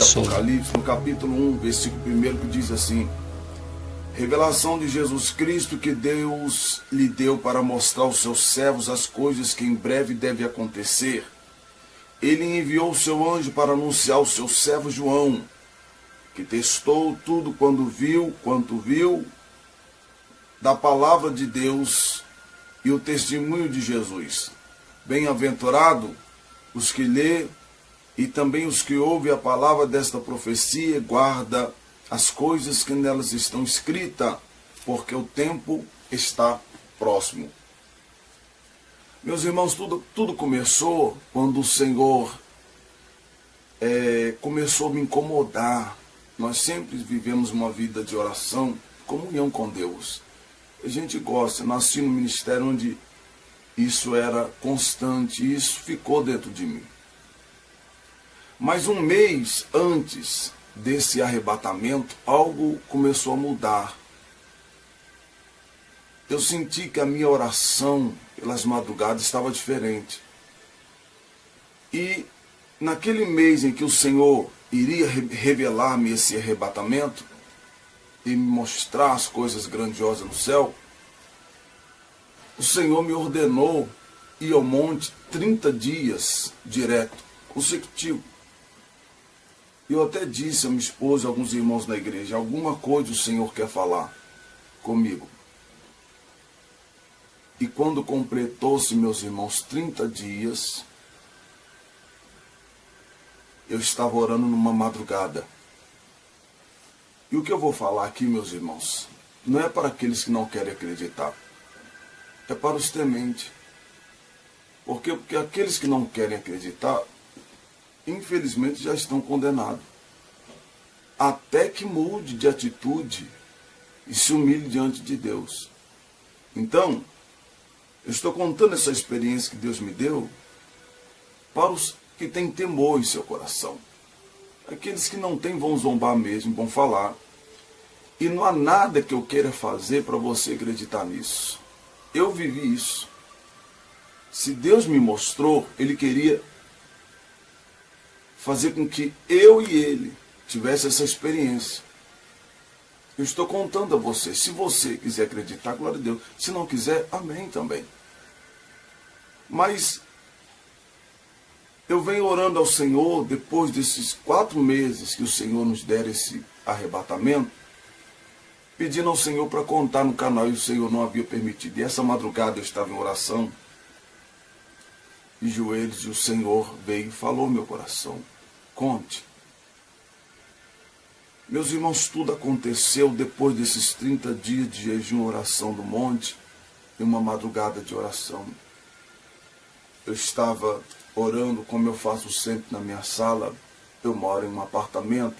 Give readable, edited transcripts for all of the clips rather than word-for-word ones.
Sim. Apocalipse, no capítulo 1, versículo 1, que diz assim: revelação de Jesus Cristo que Deus lhe deu para mostrar aos seus servos as coisas que em breve devem acontecer. Ele enviou o seu anjo para anunciar ao seu servo João, que testou tudo quanto viu da palavra de Deus e o testemunho de Jesus. Bem-aventurado os que lê e também os que ouvem a palavra desta profecia, guarda as coisas que nelas estão escritas, porque o tempo está próximo. Meus irmãos, tudo começou quando o Senhor começou a me incomodar. Nós sempre vivemos uma vida de oração, comunhão com Deus. A gente gosta, nasci no ministério onde isso era constante, e isso ficou dentro de mim. Mas um mês antes desse arrebatamento, algo começou a mudar. Eu senti que a minha oração pelas madrugadas estava diferente. E naquele mês em que o Senhor iria revelar-me esse arrebatamento e me mostrar as coisas grandiosas no céu, o Senhor me ordenou ir ao monte 30 dias direto, consecutivo. Eu até disse a minha esposa e a alguns irmãos na igreja: alguma coisa o Senhor quer falar comigo. E quando completou-se, meus irmãos, 30 dias, eu estava orando numa madrugada. E o que eu vou falar aqui, meus irmãos, não é para aqueles que não querem acreditar. É para os tementes. Porque aqueles que não querem acreditar, infelizmente já estão condenados. Até que mude de atitude e se humilhe diante de Deus. Então, eu estou contando essa experiência que Deus me deu para os que têm temor em seu coração. Aqueles que não têm vão zombar mesmo, vão falar. E não há nada que eu queira fazer para você acreditar nisso. Eu vivi isso. Se Deus me mostrou, Ele queria fazer com que eu e Ele tivesse essa experiência. Eu estou contando a você. Se você quiser acreditar, glória a Deus. Se não quiser, amém também. Mas eu venho orando ao Senhor, depois desses 4 meses que o Senhor nos der esse arrebatamento, pedindo ao Senhor para contar no canal, e o Senhor não havia permitido. E essa madrugada eu estava em oração, de joelhos, e o Senhor veio e falou no meu coração: conte. Meus irmãos, tudo aconteceu depois desses 30 dias de jejum e oração do monte, e uma madrugada de oração. Eu estava orando, como eu faço sempre na minha sala. Eu moro em um apartamento,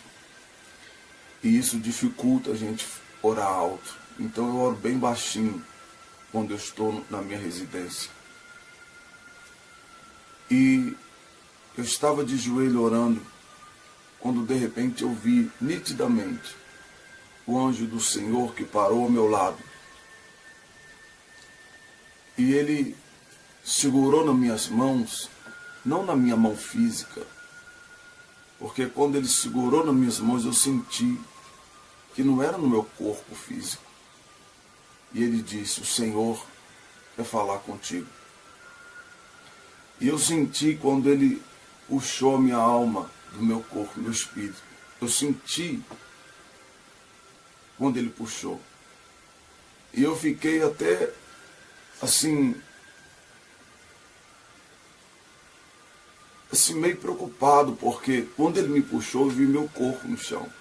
e isso dificulta a gente orar alto. Então eu oro bem baixinho quando eu estou na minha residência. E eu estava de joelho orando, quando de repente eu vi nitidamente o anjo do Senhor que parou ao meu lado. E ele segurou nas minhas mãos, não na minha mão física, porque quando ele segurou nas minhas mãos eu senti que não era no meu corpo físico. E ele disse: o Senhor quer falar contigo. E eu senti quando ele puxou a minha alma do meu corpo, meu espírito. Eu senti quando ele puxou. E eu fiquei até assim meio preocupado, porque quando ele me puxou, eu vi meu corpo no chão.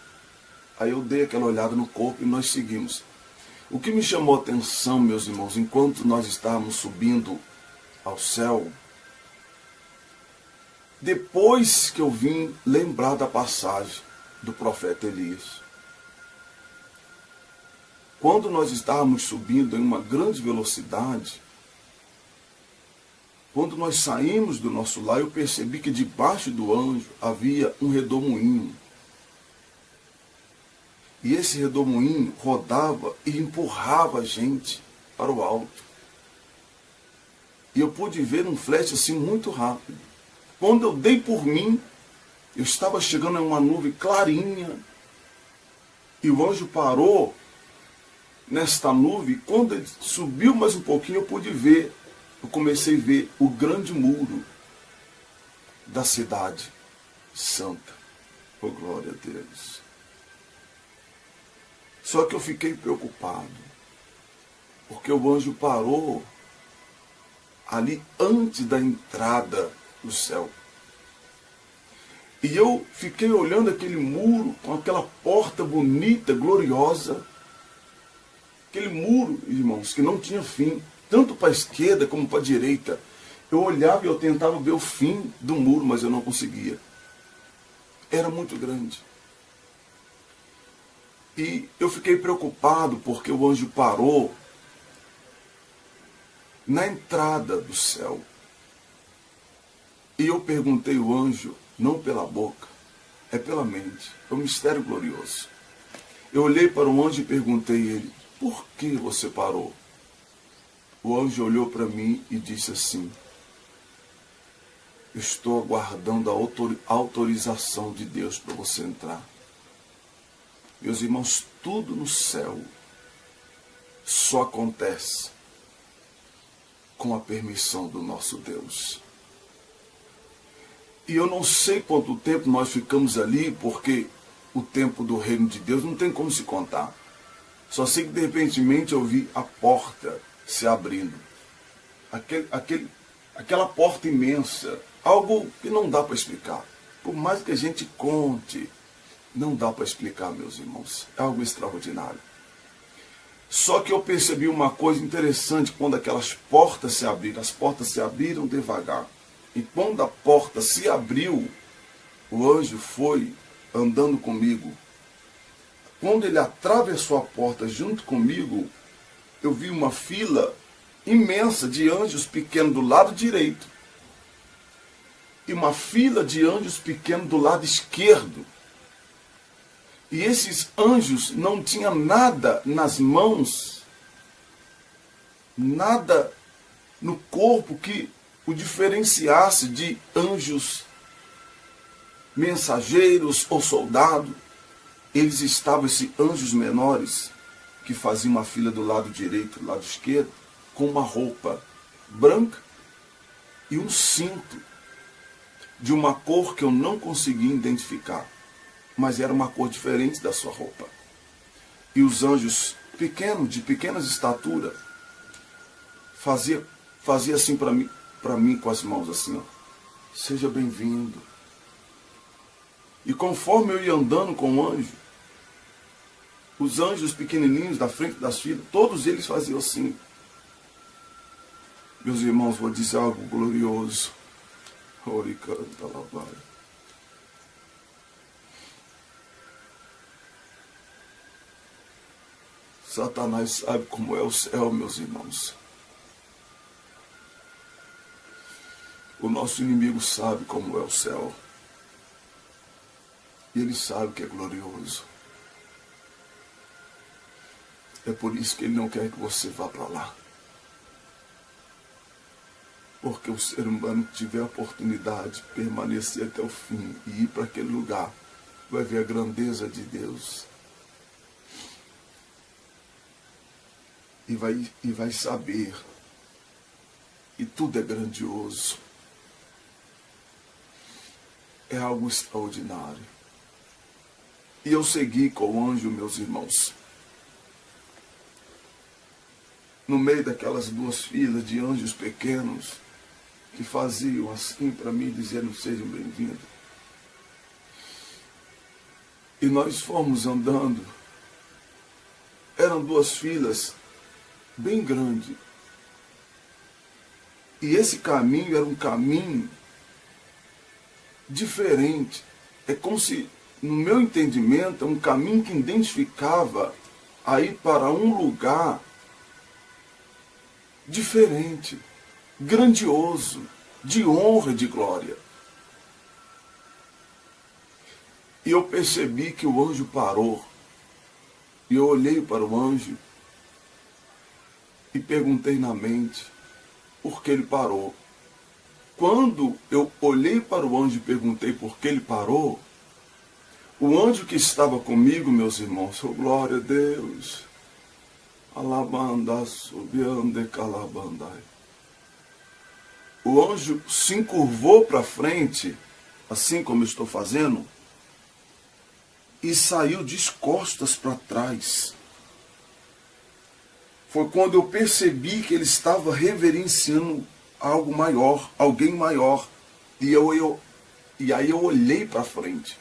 Aí eu dei aquela olhada no corpo e nós seguimos. O que me chamou a atenção, meus irmãos, enquanto nós estávamos subindo ao céu, depois que eu vim lembrar da passagem do profeta Elias. Quando nós estávamos subindo em uma grande velocidade, quando nós saímos do nosso lar, eu percebi que debaixo do anjo havia um redemoinho. E esse redemoinho rodava e empurrava a gente para o alto. E eu pude ver um flash assim muito rápido. Quando eu dei por mim, Eu estava chegando em uma nuvem clarinha e o anjo parou nesta nuvem. Quando ele subiu mais um pouquinho, eu pude ver. Eu comecei a ver o grande muro da cidade santa. Oh, glória a Deus. Só que eu fiquei preocupado, porque o anjo parou ali antes da entrada do céu. E eu fiquei olhando aquele muro com aquela porta bonita, gloriosa. Aquele muro, irmãos, que não tinha fim, tanto para a esquerda como para a direita. Eu olhava e eu tentava ver o fim do muro, mas eu não conseguia. Era muito grande. E eu fiquei preocupado porque o anjo parou na entrada do céu. E eu perguntei ao anjo, não pela boca, é pela mente. É um mistério glorioso. Eu olhei para o anjo e perguntei a ele, por que você parou? O anjo olhou para mim e disse assim, eu estou aguardando a autorização de Deus para você entrar. Meus irmãos, tudo no céu só acontece com a permissão do nosso Deus. E eu não sei quanto tempo nós ficamos ali, porque o tempo do reino de Deus não tem como se contar. Só sei que de repente eu vi a porta se abrindo. Aquela porta imensa. Algo que não dá para explicar. Por mais que a gente conte, não dá para explicar, meus irmãos. É algo extraordinário. Só que eu percebi uma coisa interessante quando aquelas portas se abriram. As portas se abriram devagar. E quando a porta se abriu, o anjo foi andando comigo. Quando ele atravessou a porta junto comigo, eu vi uma fila imensa de anjos pequenos do lado direito. E uma fila de anjos pequenos do lado esquerdo. E esses anjos não tinham nada nas mãos, nada no corpo que o diferenciasse de anjos mensageiros ou soldados. Eles estavam, esses anjos menores, que faziam uma fila do lado direito e do lado esquerdo, com uma roupa branca e um cinto de uma cor que eu não conseguia identificar, mas era uma cor diferente da sua roupa. E os anjos pequenos, de pequenas estatura, fazia assim para mim com as mãos assim, ó, seja bem-vindo. E conforme eu ia andando com o anjo, os anjos pequenininhos da frente das filas, todos eles faziam assim. Meus irmãos, vou dizer algo glorioso. Oricanta labai. Satanás sabe como é o céu, meus irmãos. O nosso inimigo sabe como é o céu. E ele sabe que é glorioso. É por isso que ele não quer que você vá para lá. Porque o ser humano que tiver a oportunidade de permanecer até o fim e ir para aquele lugar, vai ver a grandeza de Deus. E vai saber que tudo é grandioso. É algo extraordinário. E eu segui com o anjo, meus irmãos. No meio daquelas duas filas de anjos pequenos, que faziam assim para mim, dizendo, sejam bem-vindos. E nós fomos andando. Eram duas filas bem grandes. E esse caminho era um caminho diferente. É como se, no meu entendimento, é um caminho que identificava a ir para um lugar diferente, grandioso, de honra e de glória. E eu percebi que o anjo parou. E eu olhei para o anjo e perguntei na mente por que ele parou. quando eu olhei para o anjo e perguntei por que ele parou, o anjo que estava comigo, meus irmãos, oh, glória a Deus, alabanda, subiande, calabandai. O anjo se encurvou para frente, assim como eu estou fazendo, e saiu de costas para trás. Foi quando eu percebi que ele estava reverenciando algo maior, alguém maior. E aí eu olhei para frente.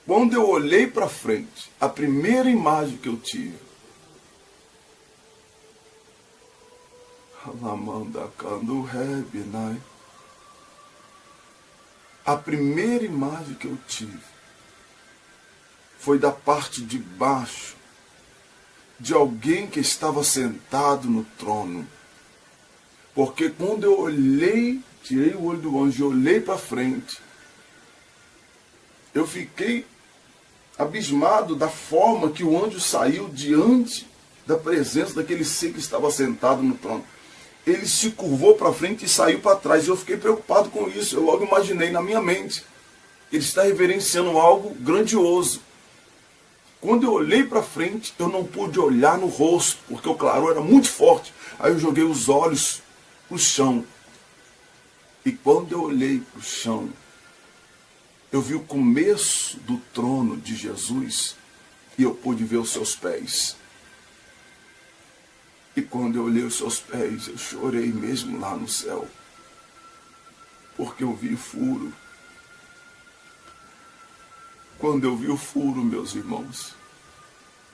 Quando eu olhei para frente, a primeira imagem que eu tive, a primeira imagem que eu tive foi da parte de baixo de alguém que estava sentado no trono. Porque quando eu olhei, tirei o olho do anjo e olhei para frente, eu fiquei abismado da forma que o anjo saiu diante da presença daquele ser que estava sentado no trono. Ele se curvou para frente e saiu para trás. E eu fiquei preocupado com isso. Eu logo imaginei na minha mente. Ele está reverenciando algo grandioso. Quando eu olhei para frente, eu não pude olhar no rosto, porque o claror era muito forte. Aí eu joguei os olhos para o chão. E quando eu olhei para o chão, eu vi o começo do trono de Jesus e eu pude ver os seus pés. E quando eu olhei os seus pés, eu chorei mesmo lá no céu. Porque eu vi o furo. Quando eu vi o furo, meus irmãos,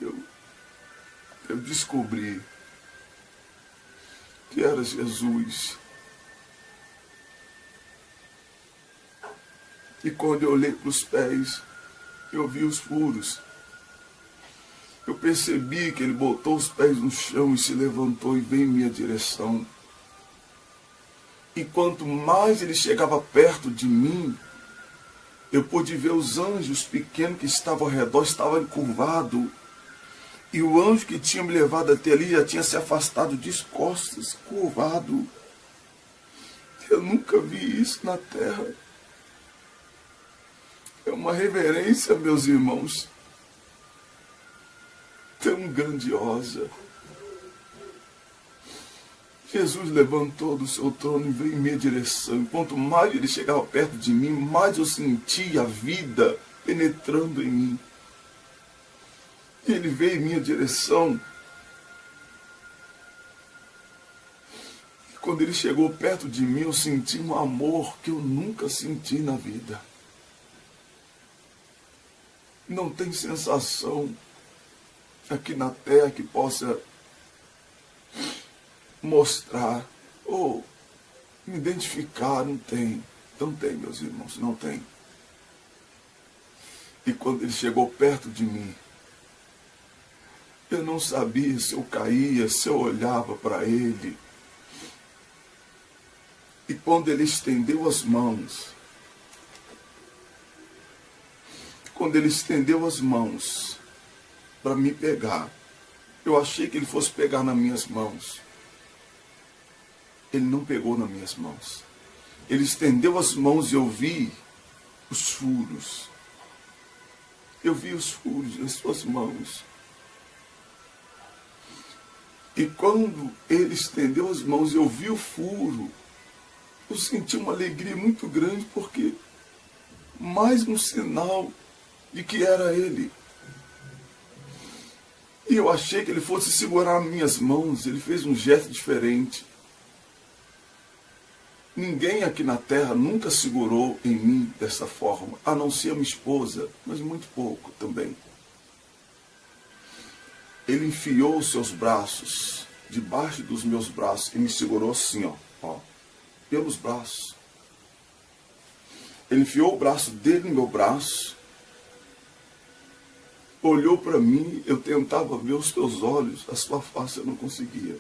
eu descobri que era Jesus. E quando eu olhei para os pés, eu vi os furos. Eu percebi que ele botou os pés no chão e se levantou e veio em minha direção. E quanto mais ele chegava perto de mim, eu pude ver os anjos pequenos que estavam ao redor, estavam encurvados. E o anjo que tinha me levado até ali já tinha se afastado de costas, curvado. Eu nunca vi isso na terra. É uma reverência, meus irmãos, tão grandiosa. Jesus levantou do seu trono e veio em minha direção. Quanto mais ele chegava perto de mim, mais eu sentia a vida penetrando em mim. E ele veio em minha direção. E quando ele chegou perto de mim, eu senti um amor que eu nunca senti na vida. Não tem sensação aqui na terra que possa mostrar ou me identificar. Não tem. Não tem, meus irmãos, não tem. E quando ele chegou perto de mim, eu não sabia se eu caía, se eu olhava para ele. E quando ele estendeu as mãos, para me pegar, eu achei que ele fosse pegar nas minhas mãos. Ele não pegou nas minhas mãos. Ele estendeu as mãos e eu vi os furos. Eu vi os furos nas suas mãos. E quando ele estendeu as mãos e eu vi o furo, eu senti uma alegria muito grande, porque mais um sinal de que era ele. E eu achei que ele fosse segurar minhas mãos. Ele fez um gesto diferente. Ninguém aqui na terra nunca segurou em mim dessa forma, a não ser a minha esposa, mas muito pouco também. Ele enfiou os seus braços debaixo dos meus braços e me segurou assim, ó, pelos braços. Ele enfiou o braço dele no meu braço, olhou para mim, eu tentava ver os teus olhos, a sua face eu não conseguia.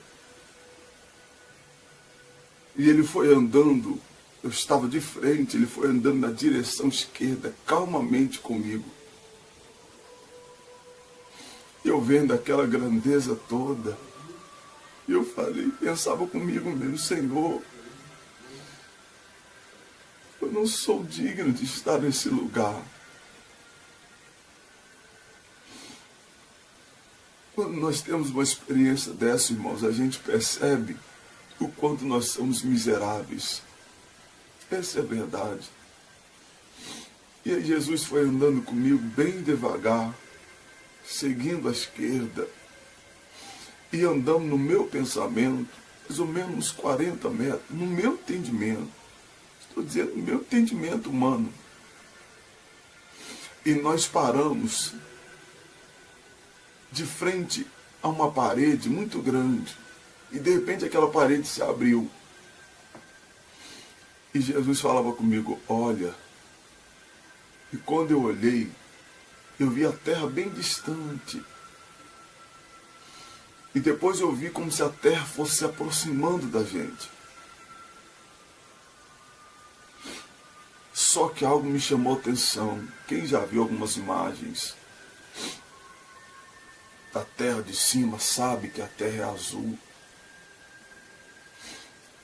E ele foi andando, eu estava de frente, ele foi andando na direção esquerda, calmamente comigo. Eu vendo aquela grandeza toda, eu falei, pensava comigo mesmo, Senhor, Eu não sou digno de estar nesse lugar. Quando nós temos uma experiência dessa, irmãos, a gente percebe o quanto nós somos miseráveis. Essa é a verdade. E aí Jesus foi andando comigo bem devagar, seguindo à esquerda, e andando no meu pensamento, mais ou menos uns 40 metros, no meu entendimento. Estou dizendo, no meu entendimento humano. E nós paramos de frente a uma parede muito grande. E de repente aquela parede se abriu. E Jesus falava comigo, olha. E quando eu olhei, eu vi a terra bem distante. E depois eu vi como se a terra fosse se aproximando da gente. Só que algo me chamou a atenção. Quem já viu algumas imagens da terra de cima sabe que a terra é azul.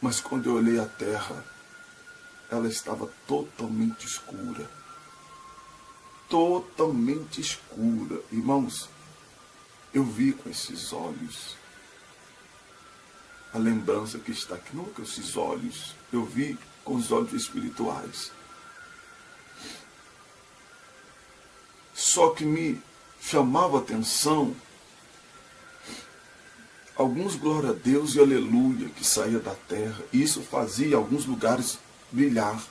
Mas quando eu olhei a terra, ela estava totalmente escura. Totalmente escura. Irmãos, eu vi com esses olhos a lembrança que está aqui. Não com esses olhos. Eu vi com os olhos espirituais. Só que me chamava a atenção alguns glória a Deus e aleluia que saía da terra. E isso fazia alguns lugares brilhar.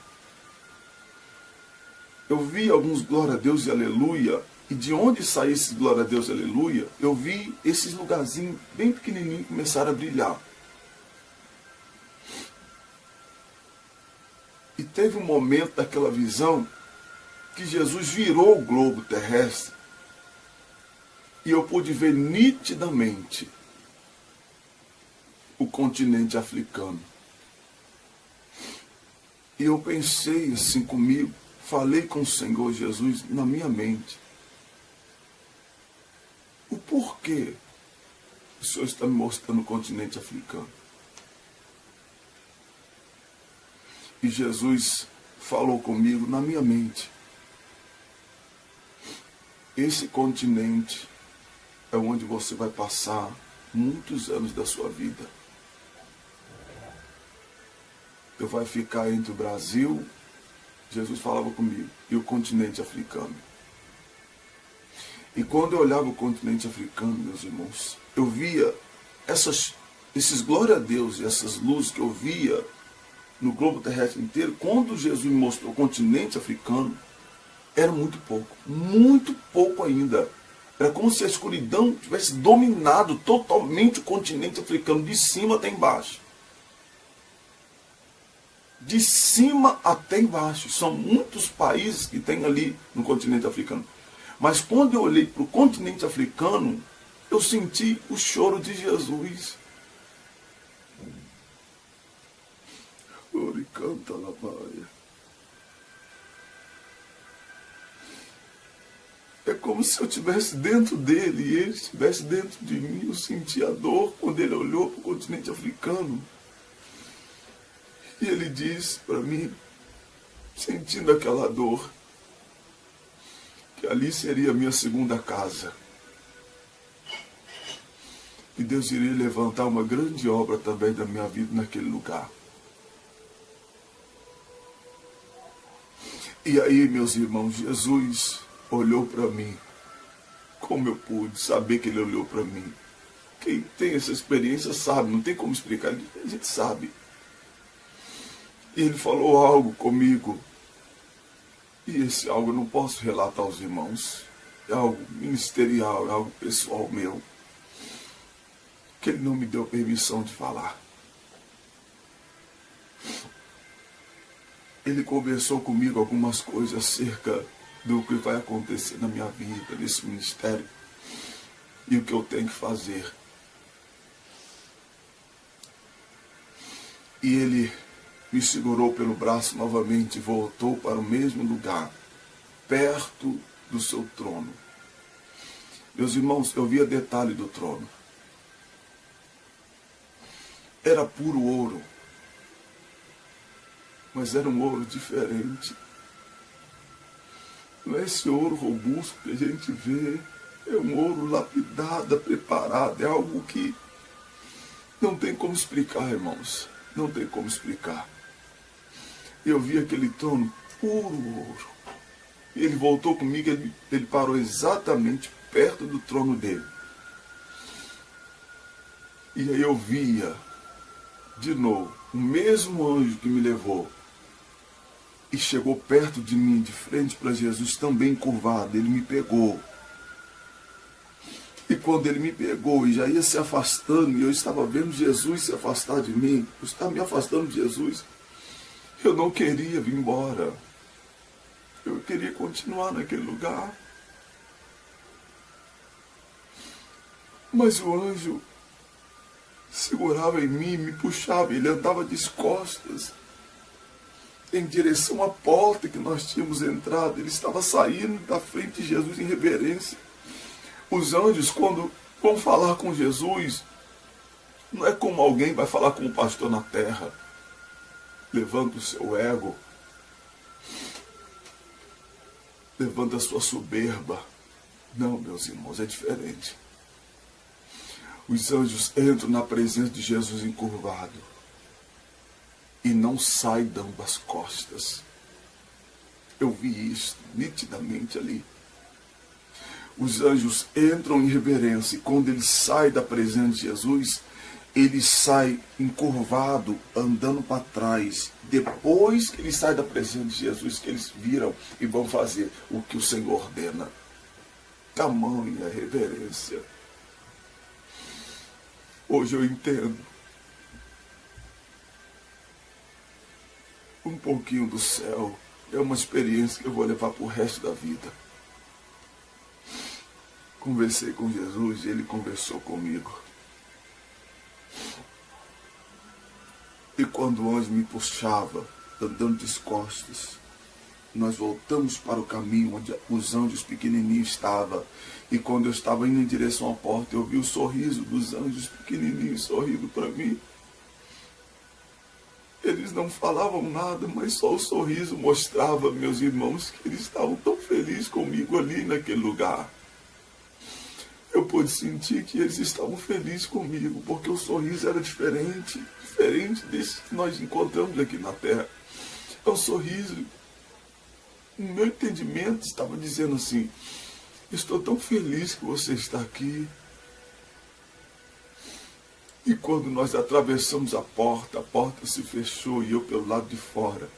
Eu vi alguns glória a Deus e aleluia. E de onde saía esses glória a Deus e aleluia, eu vi esses lugarzinhos bem pequenininhos começaram a brilhar. E teve um momento daquela visão que Jesus virou o globo terrestre. E eu pude ver nitidamente o continente africano. E eu pensei assim comigo, falei com o Senhor Jesus na minha mente. O porquê o Senhor está me mostrando o continente africano? E Jesus falou comigo na minha mente. Esse continente é onde você vai passar muitos anos da sua vida. Eu vai ficar entre o Brasil, Jesus falava comigo, e o continente africano. E quando eu olhava o continente africano, meus irmãos, eu via esses glória a Deus e essas luzes que eu via no globo terrestre inteiro. Quando Jesus me mostrou o continente africano, era muito pouco ainda. Era como se a escuridão tivesse dominado totalmente o continente africano, de cima até embaixo. De cima até embaixo. São muitos países que tem ali no continente africano. Mas quando eu olhei para o continente africano, eu senti o choro de Jesus. Canta la paia. É como se eu estivesse dentro dele e ele estivesse dentro de mim. Eu senti a dor quando ele olhou para o continente africano. E ele disse para mim, sentindo aquela dor, que ali seria a minha segunda casa. E Deus iria levantar uma grande obra também da minha vida naquele lugar. E aí, meus irmãos, Jesus olhou para mim. Como eu pude saber que ele olhou para mim? Quem tem essa experiência sabe, não tem como explicar, a gente sabe. E ele falou algo comigo. E esse algo eu não posso relatar aos irmãos. É algo ministerial, é algo pessoal meu. Que ele não me deu permissão de falar. Ele conversou comigo algumas coisas acerca do que vai acontecer na minha vida, nesse ministério, e o que eu tenho que fazer. E ele me segurou pelo braço novamente e voltou para o mesmo lugar, perto do seu trono. Meus irmãos, eu via detalhe do trono. Era puro ouro. mas era um ouro diferente. Não é esse ouro robusto que a gente vê, é um ouro lapidado, preparado, é algo que não tem como explicar, irmãos, não tem como explicar. Eu vi aquele trono puro ouro. Ele voltou comigo, ele parou exatamente perto do trono dele. E aí eu via, de novo, o mesmo anjo que me levou e chegou perto de mim, de frente para Jesus, também curvado. Ele me pegou. E quando ele me pegou e já ia se afastando, e eu estava vendo Jesus se afastar de mim, eu estava me afastando de Jesus, eu não queria vir embora. Eu queria continuar naquele lugar. Mas o anjo segurava em mim, me puxava, ele andava de costas em direção à porta que nós tínhamos entrado. Ele estava saindo da frente de Jesus em reverência. Os anjos, quando vão falar com Jesus, não é como alguém vai falar com o pastor na terra, levanta o seu ego, levanta a sua soberba. Não, meus irmãos, é diferente. Os anjos entram na presença de Jesus encurvado e não saem dando as costas. Eu vi isso nitidamente ali. Os anjos entram em reverência e quando ele sai da presença de Jesus, ele sai encurvado, andando para trás. Depois que ele sai da presença de Jesus, que eles viram e vão fazer o que o Senhor ordena. Tamanha reverência. Hoje eu entendo um pouquinho do céu. É uma experiência que eu vou levar para o resto da vida. Conversei com Jesus e ele conversou comigo. E quando o anjo me puxava, andando de costas, nós voltamos para o caminho onde os anjos pequenininhos estavam. E quando eu estava indo em direção à porta, eu vi o sorriso dos anjos pequenininhos sorrindo para mim. Eles não falavam nada, mas só o sorriso mostrava, meus irmãos, que eles estavam tão felizes comigo ali naquele lugar. Eu pude sentir que eles estavam felizes comigo, porque o sorriso era diferente desse que nós encontramos aqui na terra. É um sorriso, no meu entendimento, estava dizendo assim: estou tão feliz que você está aqui. E quando nós atravessamos a porta se fechou e eu pelo lado de fora,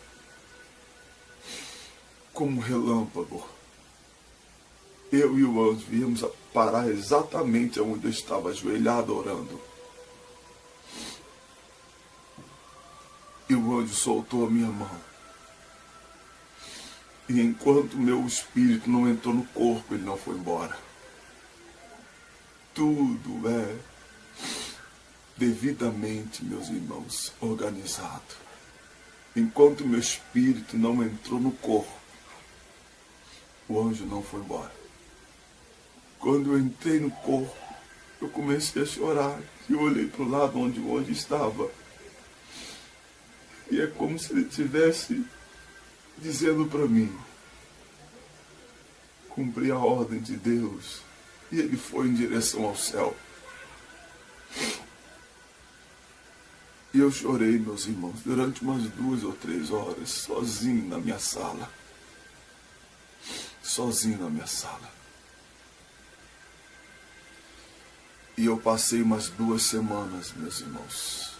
como um relâmpago, eu e o anjo viemos a parar exatamente onde eu estava ajoelhado orando. E o anjo soltou a minha mão. E enquanto o meu espírito não entrou no corpo, ele não foi embora. Tudo é devidamente, meus irmãos, organizado. Enquanto o meu espírito não entrou no corpo, o anjo não foi embora. Quando eu entrei no corpo, eu comecei a chorar. E eu olhei para o lado onde o anjo estava. E é como se ele estivesse dizendo para mim: cumpri a ordem de Deus. E ele foi em direção ao céu. E eu chorei, meus irmãos, durante umas 2 ou 3 horas, sozinho na minha sala. Sozinho na minha sala. E eu passei umas 2 semanas, meus irmãos,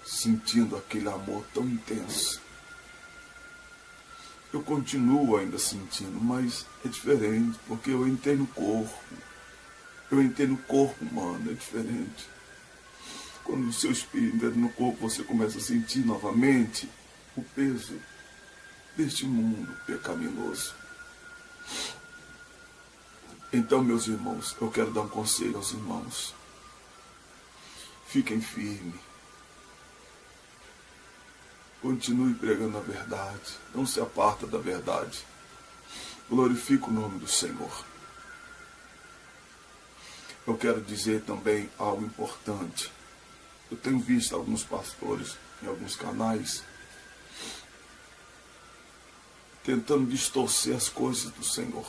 sentindo aquele amor tão intenso. Eu continuo ainda sentindo, mas é diferente, porque eu entrei no corpo. Eu entrei no corpo humano, é diferente. Quando o seu espírito entra no corpo, você começa a sentir novamente o peso deste mundo pecaminoso. Então, meus irmãos, eu quero dar um conselho aos irmãos. Fiquem firmes. Continue pregando a verdade. Não se aparta da verdade. Glorifique o nome do Senhor. Eu quero dizer também algo importante. Eu tenho visto alguns pastores em alguns canais tentando distorcer as coisas do Senhor.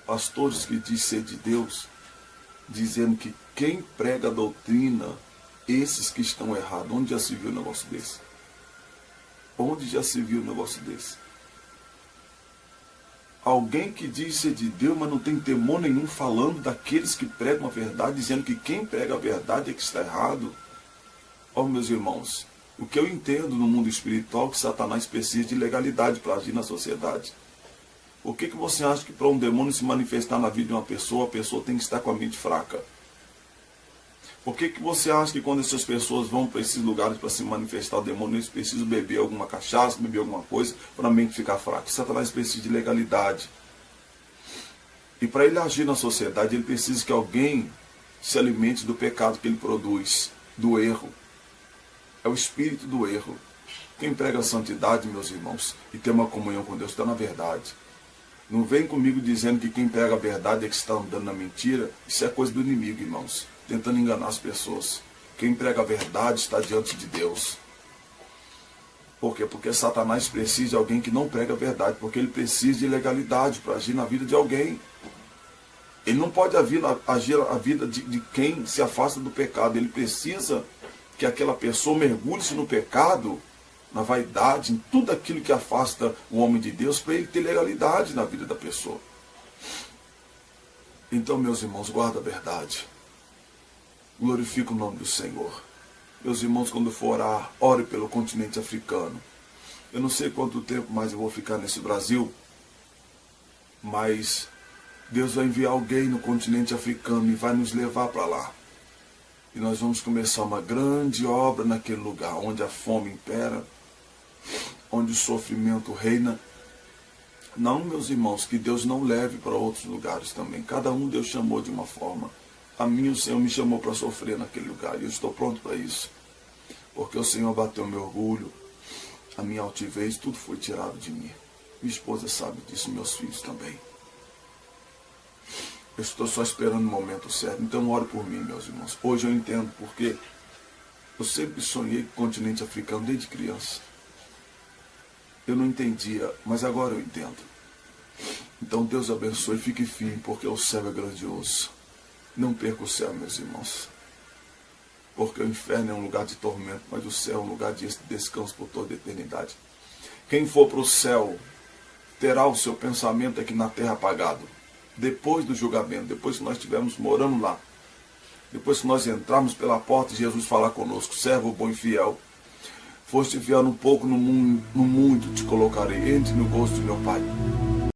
Pastores que dizem ser de Deus, dizendo que quem prega a doutrina, esses que estão errados. Onde já se viu um negócio desse? Onde já se viu um negócio desse? Alguém que diz ser de Deus, mas não tem temor nenhum, falando daqueles que pregam a verdade, dizendo que quem prega a verdade é que está errado. Ó, meus irmãos, o que eu entendo no mundo espiritual é que Satanás precisa de legalidade para agir na sociedade. Por que você acha que para um demônio se manifestar na vida de uma pessoa, a pessoa tem que estar com a mente fraca? Por que você acha que quando essas pessoas vão para esses lugares para se manifestar o demônio, eles precisam beber alguma cachaça, beber alguma coisa, para a mente ficar fraca? Satanás precisa de legalidade. E para ele agir na sociedade, ele precisa que alguém se alimente do pecado que ele produz, do erro. É o espírito do erro. Quem prega a santidade, meus irmãos, e tem uma comunhão com Deus, está na verdade. Não vem comigo dizendo que quem prega a verdade é que está andando na mentira. Isso é coisa do inimigo, irmãos, tentando enganar as pessoas. Quem prega a verdade está diante de Deus. Por quê? Porque Satanás precisa de alguém que não prega a verdade, porque ele precisa de legalidade para agir na vida de alguém. Ele não pode agir a vida de quem se afasta do pecado. Ele precisa que aquela pessoa mergulhe-se no pecado, na vaidade, em tudo aquilo que afasta o homem de Deus, para ele ter legalidade na vida da pessoa. Então, meus irmãos, guarda a verdade. Glorifica o nome do Senhor. Meus irmãos, quando for orar, ore pelo continente africano. Eu não sei quanto tempo mais eu vou ficar nesse Brasil, mas Deus vai enviar alguém no continente africano e vai nos levar para lá. E nós vamos começar uma grande obra naquele lugar, onde a fome impera, onde o sofrimento reina. Não, meus irmãos, que Deus não leve para outros lugares também. Cada um Deus chamou de uma forma. A mim o Senhor me chamou para sofrer naquele lugar, e eu estou pronto para isso. Porque o Senhor bateu meu orgulho, a minha altivez, tudo foi tirado de mim. Minha esposa sabe disso, meus filhos também. Eu estou só esperando o momento certo. Então ore por mim, meus irmãos. Hoje eu entendo porque eu sempre sonhei com o continente africano desde criança. Eu não entendia, mas agora eu entendo. Então Deus abençoe, fique firme, porque o céu é grandioso. Não perca o céu, meus irmãos. Porque o inferno é um lugar de tormento, mas o céu é um lugar de descanso por toda a eternidade. Quem for para o céu terá o seu pensamento aqui na terra apagado. Depois do julgamento, depois que nós estivermos morando lá, depois que nós entrarmos pela porta e Jesus falar conosco: servo bom e fiel, foste fiel um pouco no muito te colocarei, entre no gosto de meu Pai.